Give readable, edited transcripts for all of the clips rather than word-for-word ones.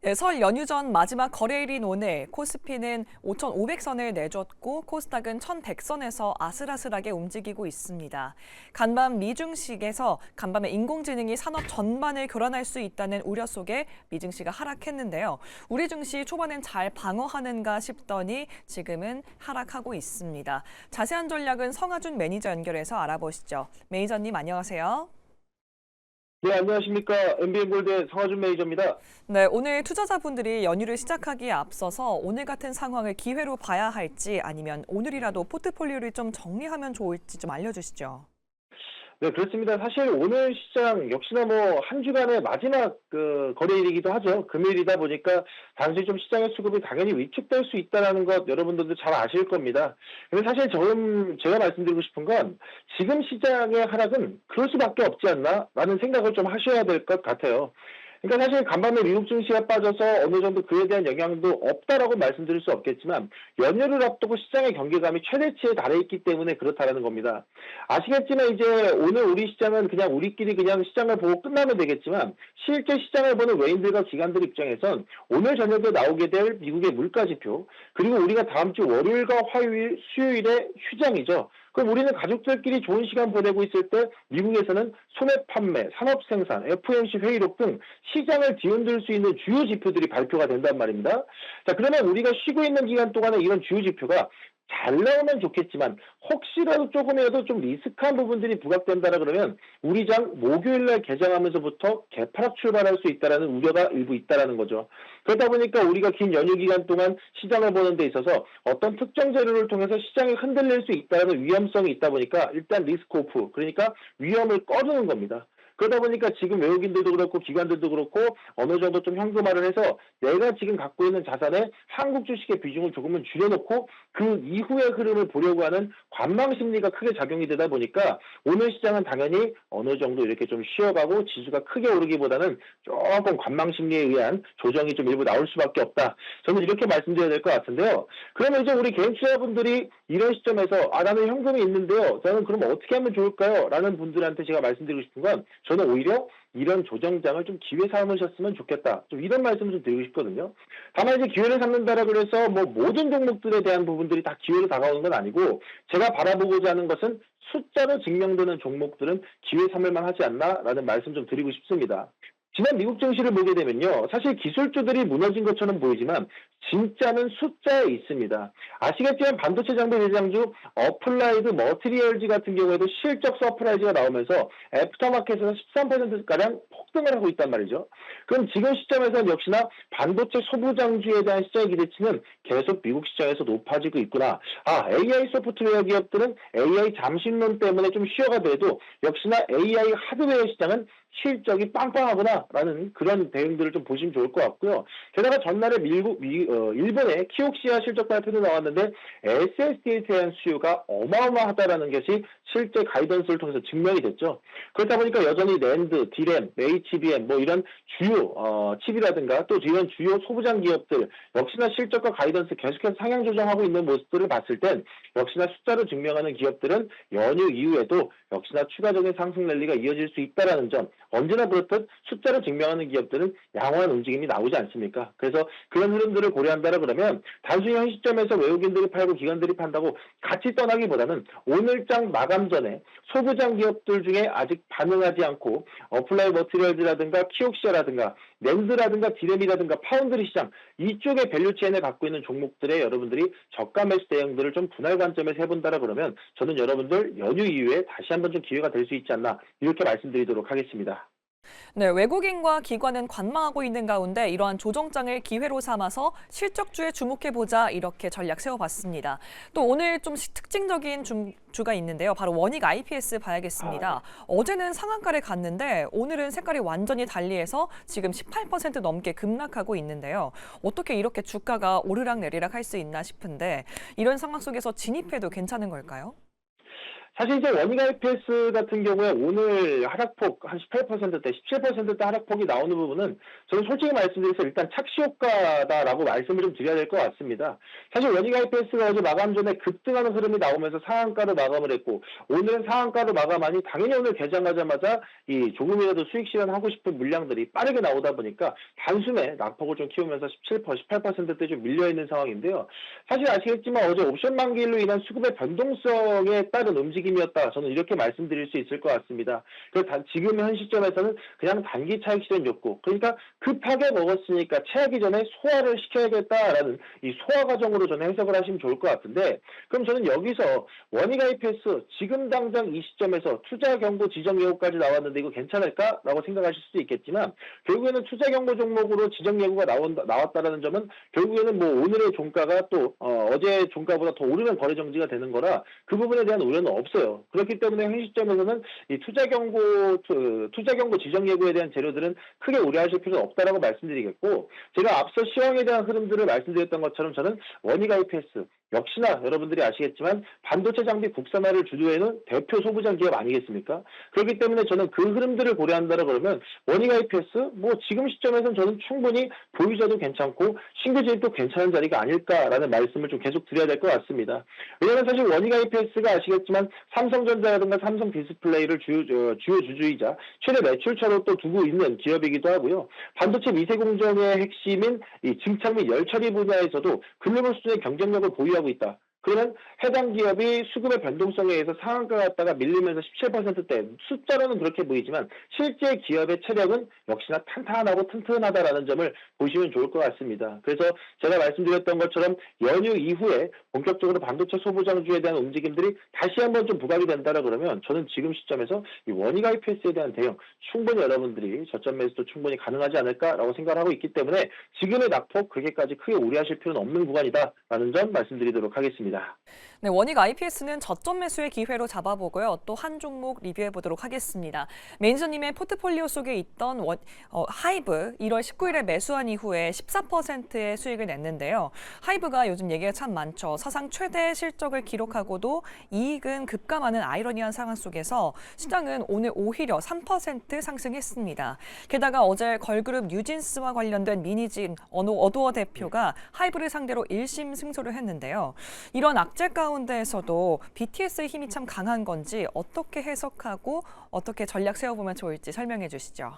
네, 설 연휴 전 마지막 거래일인 오늘 코스피는 5,500선을 내줬고 코스닥은 1,100선에서 아슬아슬하게 움직이고 있습니다. 간밤 미증시에서 간밤에 인공지능이 산업 전반을 교란할 수 있다는 우려 속에 미증시가 하락했는데요. 우리 증시 초반엔 잘 방어하는가 싶더니 지금은 하락하고 있습니다. 자세한 전략은 성하준 매니저 연결해서 알아보시죠. 매니저님 안녕하세요. 네, 안녕하십니까. MBN골드의 성하준 매니저입니다. 네, 오늘 투자자분들이 연휴를 시작하기에 앞서서 오늘 같은 상황을 기회로 봐야 할지 아니면 오늘이라도 포트폴리오를 좀 정리하면 좋을지 좀 알려주시죠. 네, 그렇습니다. 사실 오늘 시장 역시나 뭐 한 주간의 마지막 거래일이기도 하죠. 금요일이다 보니까 단순히 좀 시장의 수급이 당연히 위축될 수 있다는 것 여러분들도 잘 아실 겁니다. 근데 사실 지금 제가 말씀드리고 싶은 건 지금 시장의 하락은 그럴 수밖에 없지 않나라는 생각을 좀 하셔야 될 것 같아요. 그러니까 사실 간밤에 미국 증시가 빠져서 어느 정도 그에 대한 영향도 없다라고 말씀드릴 수 없겠지만 연휴를 앞두고 시장의 경계감이 최대치에 달해 있기 때문에 그렇다라는 겁니다. 아시겠지만 이제 오늘 우리 시장은 그냥 우리끼리 그냥 시장을 보고 끝나면 되겠지만 실제 시장을 보는 외인들과 기관들 입장에선 오늘 저녁에 나오게 될 미국의 물가 지표 그리고 우리가 다음 주 월요일과 화요일, 수요일에 휴장이죠. 그럼 우리는 가족들끼리 좋은 시간 보내고 있을 때 미국에서는 소매 판매, 산업 생산, FOMC 회의록 등 시장을 뒤흔들 수 있는 주요 지표들이 발표가 된단 말입니다. 자, 그러면 우리가 쉬고 있는 기간 동안에 이런 주요 지표가 잘 나오면 좋겠지만 혹시라도 조금이라도 좀 리스크한 부분들이 부각된다라 그러면 우리 장 목요일 날 개장하면서부터 개파락 출발할 수 있다라는 우려가 일부 있다라는 거죠. 그러다 보니까 우리가 긴 연휴 기간 동안 시장을 보는 데 있어서 어떤 특정 재료를 통해서 시장이 흔들릴 수 있다는 위험성이 있다 보니까 일단 리스크 오프, 그러니까 위험을 꺼주는 겁니다. 그러다 보니까 지금 외국인들도 그렇고 기관들도 그렇고 어느 정도 좀 현금화를 해서 내가 지금 갖고 있는 자산에 한국 주식의 비중을 조금은 줄여놓고 그 이후의 흐름을 보려고 하는 관망 심리가 크게 작용이 되다 보니까 오늘 시장은 당연히 어느 정도 이렇게 좀 쉬어가고 지수가 크게 오르기보다는 조금 관망 심리에 의한 조정이 좀 일부 나올 수밖에 없다. 저는 이렇게 말씀드려야 될 것 같은데요. 그러면 이제 우리 개인 투자분들이 이런 시점에서 나는 현금이 있는데요. 저는 그럼 어떻게 하면 좋을까요? 라는 분들한테 제가 말씀드리고 싶은 건 저는 오히려 이런 조정장을 좀 기회 삼으셨으면 좋겠다. 좀 이런 말씀을 좀 드리고 싶거든요. 다만 이제 기회를 삼는다라 그래서 뭐 모든 종목들에 대한 부분들이 다 기회로 다가오는 건 아니고 제가 바라보고자 하는 것은 숫자로 증명되는 종목들은 기회 삼을만 하지 않나라는 말씀 좀 드리고 싶습니다. 지난 미국 증시를 보게 되면요. 사실 기술주들이 무너진 것처럼 보이지만 진짜는 숫자에 있습니다. 아시겠지만 반도체 장비 대장주 어플라이드 머티리얼즈 같은 경우에도 실적 서프라이즈가 나오면서 애프터마켓에서 13%가량 폭등을 하고 있단 말이죠. 그럼 지금 시점에서는 역시나 반도체 소부장주에 대한 시장의 기대치는 계속 미국 시장에서 높아지고 있구나. AI 소프트웨어 기업들은 AI 잠식론 때문에 좀 쉬어가더라도 역시나 AI 하드웨어 시장은 실적이 빵빵하구나라는 그런 대응들을 좀 보시면 좋을 것 같고요. 게다가 전날에 일본의 키옥시아 실적 발표도 나왔는데 SSD에 대한 수요가 어마어마하다라는 것이 실제 가이던스를 통해서 증명이 됐죠. 그렇다 보니까 여전히 랜드, 디램, HBM 뭐 이런 주요 칩이라든가 또 이런 주요 소부장 기업들 역시나 실적과 가이던스 계속해서 상향 조정하고 있는 모습들을 봤을 땐 역시나 숫자로 증명하는 기업들은 연휴 이후에도 역시나 추가적인 상승 랠리가 이어질 수 있다는 점 언제나 그렇듯 숫자로 증명하는 기업들은 양호한 움직임이 나오지 않습니까? 그래서 그런 흐름들을 고려한다라 그러면 단순히 현 시점에서 외국인들이 팔고 기관들이 판다고 같이 떠나기보다는 오늘장 마감 전에 소부장 기업들 중에 아직 반응하지 않고 어플라이 머티리얼즈라든가 키옥시아라든가 랜드라든가 디램이라든가 파운드리 시장 이쪽의 밸류 체인을 갖고 있는 종목들의 여러분들이 저가 매수 대응들을 좀 분할 관점에서 해본다라 그러면 저는 여러분들 연휴 이후에 다시 한번 좀 기회가 될 수 있지 않나 이렇게 말씀드리도록 하겠습니다. 네, 외국인과 기관은 관망하고 있는 가운데 이러한 조정장을 기회로 삼아서 실적주에 주목해보자 이렇게 전략 세워봤습니다. 또 오늘 좀 특징적인 주가 있는데요. 바로 원익 IPS 봐야겠습니다. 어제는 상한가를 갔는데 오늘은 색깔이 완전히 달리해서 지금 18% 넘게 급락하고 있는데요. 어떻게 이렇게 주가가 오르락내리락 할 수 있나 싶은데 이런 상황 속에서 진입해도 괜찮은 걸까요? 사실 이제 원익 IPS 같은 경우에 오늘 하락폭 한 18%대, 17%대 하락폭이 나오는 부분은 저는 솔직히 말씀드려서 일단 착시 효과다라고 말씀을 좀 드려야 될 것 같습니다. 사실 원익 IPS가 어제 마감 전에 급등하는 흐름이 나오면서 상한가로 마감을 했고, 오늘은 상한가로 마감하니 당연히 오늘 개장하자마자 이 조금이라도 수익 실현하고 싶은 물량들이 빠르게 나오다 보니까 단숨에 낙폭을 좀 키우면서 17%, 18%대 좀 밀려있는 상황인데요. 사실 아시겠지만 어제 옵션 만기일로 인한 수급의 변동성에 따른 움직임이었다. 저는 이렇게 말씀드릴 수 있을 것 같습니다. 그래서 지금 현 시점에서는 그냥 단기 차익 실현 욕구, 그러니까 급하게 먹었으니까 체하기 전에 소화를 시켜야겠다라는 이 소화 과정으로 저는 해석을 하시면 좋을 것 같은데, 그럼 저는 여기서 원익 IPS 지금 당장 이 시점에서 투자 경고 지정 예고까지 나왔는데 이거 괜찮을까라고 생각하실 수도 있겠지만, 결국에는 투자 경고 종목으로 지정 예고가 나왔다라는 점은 결국에는 뭐 오늘의 종가가 또 어제 종가보다 더 오르면 거래 정지가 되는 거라 그 부분에 대한 우려는 없어요. 그렇기 때문에 현 시점에서는 이 투자 경고 지정 예고에 대한 재료들은 크게 우려하실 필요는 없다라고 말씀드리겠고, 제가 앞서 시황에 대한 흐름들을 말씀드렸던 것처럼 저는 원익 IPS 역시나 여러분들이 아시겠지만 반도체 장비 국산화를 주도하는 대표 소부장 기업 아니겠습니까? 그렇기 때문에 저는 그 흐름들을 고려한다라 그러면 원익 IPS 뭐 지금 시점에서는 저는 충분히 보유자도 괜찮고 신규 진입도 괜찮은 자리가 아닐까라는 말씀을 좀 계속 드려야 될 것 같습니다. 왜냐하면 사실 원익 IPS가 아시겠지만 삼성전자라든가 삼성 디스플레이를 주요 주주이자 최대 매출처로 또 두고 있는 기업이기도 하고요. 반도체 미세 공정의 핵심인 이 증착 및 열처리 분야에서도 글로벌 수준의 경쟁력을 보유하고 있다. 그러면 해당 기업이 수급의 변동성에 의해서 상한가 갔다가 밀리면서 17%대 숫자로는 그렇게 보이지만 실제 기업의 체력은 역시나 탄탄하고 튼튼하다라는 점을 보시면 좋을 것 같습니다. 그래서 제가 말씀드렸던 것처럼 연휴 이후에 본격적으로 반도체 소부장주에 대한 움직임들이 다시 한번 좀 부각이 된다라 그러면 저는 지금 시점에서 이 원익 IPS에 대한 대응 충분히 여러분들이 저점 매수도 충분히 가능하지 않을까라고 생각을 하고 있기 때문에 지금의 낙폭 그렇게까지 크게 우려하실 필요는 없는 구간이다라는 점 말씀드리도록 하겠습니다. 네, 원익 IPS는 저점 매수의 기회로 잡아보고요. 또 한 종목 리뷰해 보도록 하겠습니다. 매니저님의 포트폴리오 속에 있던 하이브 1월 19일에 매수한 이후에 14%의 수익을 냈는데요. 하이브가 요즘 얘기가 참 많죠. 사상 최대 실적을 기록하고도 이익은 급감하는 아이러니한 상황 속에서 시장은 오늘 오히려 3% 상승했습니다. 게다가 어제 걸그룹 뉴진스와 관련된 미니진 어도어 대표가 하이브를 상대로 1심 승소를 했는데요. 이런 악재 가운데에서도 BTS의 힘이 참 강한 건지 어떻게 해석하고 어떻게 전략 세워보면 좋을지 설명해 주시죠.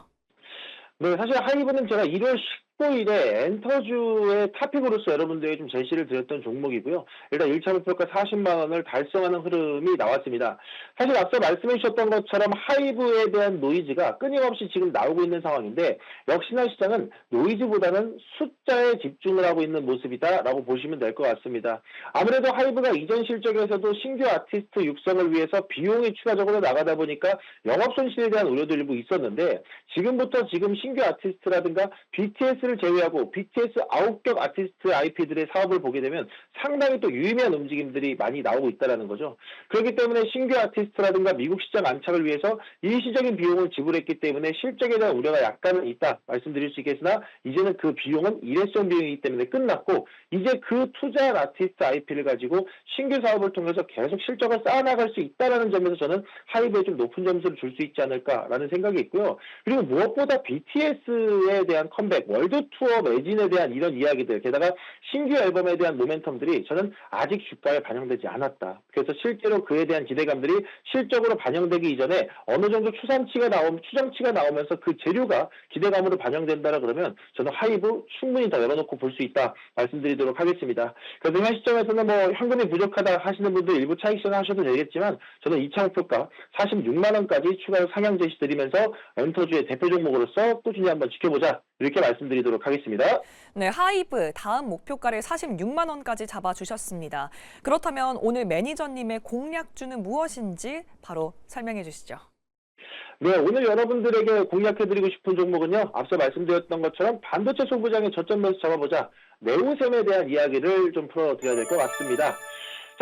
네, 사실 하이브는 제가 1월 19일에 엔터주의 탑픽으로서 여러분들에게 좀 제시를 드렸던 종목이고요. 일단 1차 목표가 40만 원을 달성하는 흐름이 나왔습니다. 사실 앞서 말씀해 주셨던 것처럼 하이브에 대한 노이즈가 끊임없이 지금 나오고 있는 상황인데 역시나 시장은 노이즈보다는 숫자에 집중을 하고 있는 모습이다라고 보시면 될 것 같습니다. 아무래도 하이브가 이전 실적에서도 신규 아티스트 육성을 위해서 비용이 추가적으로 나가다 보니까 영업 손실에 대한 우려도 일부 있었는데 지금부터 지금 신규 아티스트라든가 BTS를 제외하고 BTS 9격 아티스트 IP들의 사업을 보게 되면 상당히 또 유의미한 움직임들이 많이 나오고 있다는 거죠. 그렇기 때문에 신규 아티스트라든가 미국 시장 안착을 위해서 일시적인 비용을 지불했기 때문에 실적에 대한 우려가 약간은 있다 말씀드릴 수 있겠으나 이제는 그 비용은 일회성 비용이기 때문에 끝났고 이제 그 투자한 아티스트 IP를 가지고 신규 사업을 통해서 계속 실적을 쌓아나갈 수 있다는 점에서 저는 하이브에 좀 높은 점수를 줄 수 있지 않을까라는 생각이 있고요. 그리고 무엇보다 BTS에 대한 컴백, 월드 투어 매진에 대한 이런 이야기들, 게다가 신규 앨범에 대한 모멘텀들이 저는 아직 주가에 반영되지 않았다. 그래서 실제로 그에 대한 기대감들이 실적으로 반영되기 이전에 어느 정도 추정치가 나오면서 그 재료가 기대감으로 반영된다라 그러면 저는 하이브 충분히 더 열어놓고 볼 수 있다 말씀드리도록 하겠습니다. 그래서 현 시점에서는 뭐 현금이 부족하다 하시는 분들 일부 차익 실현하셔도 되겠지만 저는 2차 목표가 46만 원까지 추가로 상향 제시 드리면서 엔터주의 대표 종목으로서 꾸준히 한번 지켜보자 이렇게 말씀드리도록 하겠습니다. 네, 하이브 다음 목표가를 46만 원까지 잡아주셨습니다. 그렇다면 오늘 매니저님의 공략주는 무엇인지 바로 설명해 주시죠. 네, 오늘 여러분들에게 공략해드리고 싶은 종목은요. 앞서 말씀드렸던 것처럼 반도체 소부장의 저점 매수 잡아보자. 네오셈에 대한 이야기를 좀 풀어드려야 될 것 같습니다.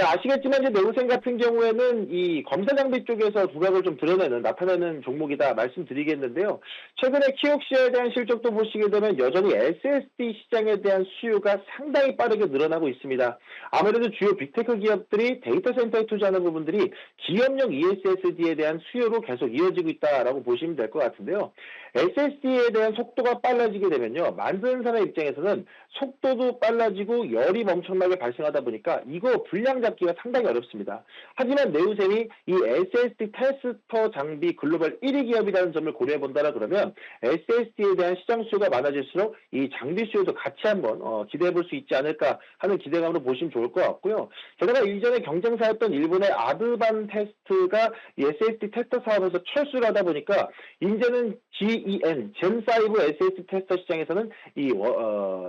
자, 아시겠지만 이제 네오셈 같은 경우에는 이 검사 장비 쪽에서 두각을 좀 나타내는 종목이다 말씀드리겠는데요. 최근에 키옥시아에 대한 실적도 보시게 되면 여전히 SSD 시장에 대한 수요가 상당히 빠르게 늘어나고 있습니다. 아무래도 주요 빅테크 기업들이 데이터 센터에 투자하는 부분들이 기업용 ESSD에 대한 수요로 계속 이어지고 있다라고 보시면 될 것 같은데요. SSD에 대한 속도가 빨라지게 되면요. 만드는 사람 입장에서는 속도도 빨라지고 열이 엄청나게 발생하다 보니까 이거 분량 잡기가 상당히 어렵습니다. 하지만 네오셈이 이 SSD 테스터 장비 글로벌 1위 기업이라는 점을 고려해 본다라 그러면 SSD에 대한 시장 수요가 많아질수록 이 장비 수요도 같이 한번 기대해 볼 수 있지 않을까 하는 기대감으로 보시면 좋을 것 같고요. 게다가 이전에 경쟁사였던 일본의 아드반 테스트가 이 SSD 테스터 사업에서 철수를 하다 보니까 이제는 GEN, 젠5 SSD 테스터 시장에서는 이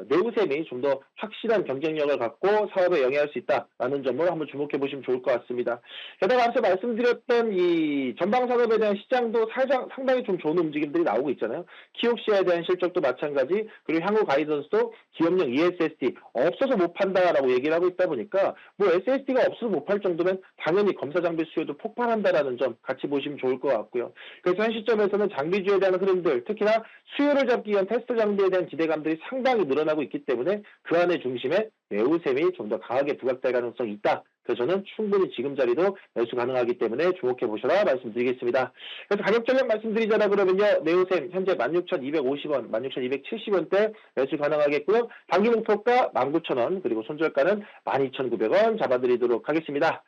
네오셈이 좀 더 확실한 경쟁력을 갖고 사업에 영위할 수 있다라는 점을 한번 주목해 보시면 좋을 것 같습니다. 게다가 앞서 말씀드렸던 이 전방 산업에 대한 시장도 상당히 좀 좋은 움직임들이 나오고 있잖아요. 키옥시아에 대한 실적도 마찬가지, 그리고 향후 가이던스도 기업용 ESSD 없어서 못 판다라고 얘기를 하고 있다 보니까 뭐 SSD가 없어서 못 팔 정도면 당연히 검사 장비 수요도 폭발한다라는 점 같이 보시면 좋을 것 같고요. 그래서 현 시점에서는 장비주에 대한 흐름들, 특히나 수요를 잡기 위한 테스트 장비에 대한 기대감들이 상당히 늘어나고 있기 때문에 그 안의 중심에 네오셈이 좀 더 강하게 부각될 가능성이 있다. 그래서 저는 충분히 지금 자리도 매수 가능하기 때문에 주목해 보셔라 말씀드리겠습니다. 그래서 가격 전략 말씀드리자라 그러면요. 네오셈 현재 16,250원, 16,270원대 매수 가능하겠고요. 단기 목표가 19,000원, 그리고 손절가는 12,900원 잡아드리도록 하겠습니다.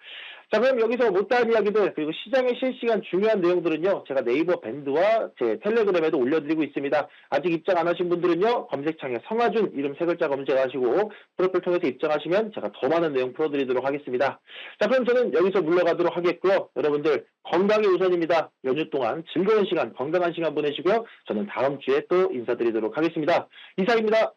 자, 그럼 여기서 못다한 이야기들, 그리고 시장의 실시간 중요한 내용들은요, 제가 네이버 밴드와 제 텔레그램에도 올려드리고 있습니다. 아직 입장 안 하신 분들은요, 검색창에 성하준 이름 세 글자 검색하시고 프로필 통해서 입장하시면 제가 더 많은 내용 풀어드리도록 하겠습니다. 자, 그럼 저는 여기서 물러가도록 하겠고요. 여러분들 건강이 우선입니다. 연휴 동안 즐거운 시간, 건강한 시간 보내시고요. 저는 다음 주에 또 인사드리도록 하겠습니다. 이상입니다.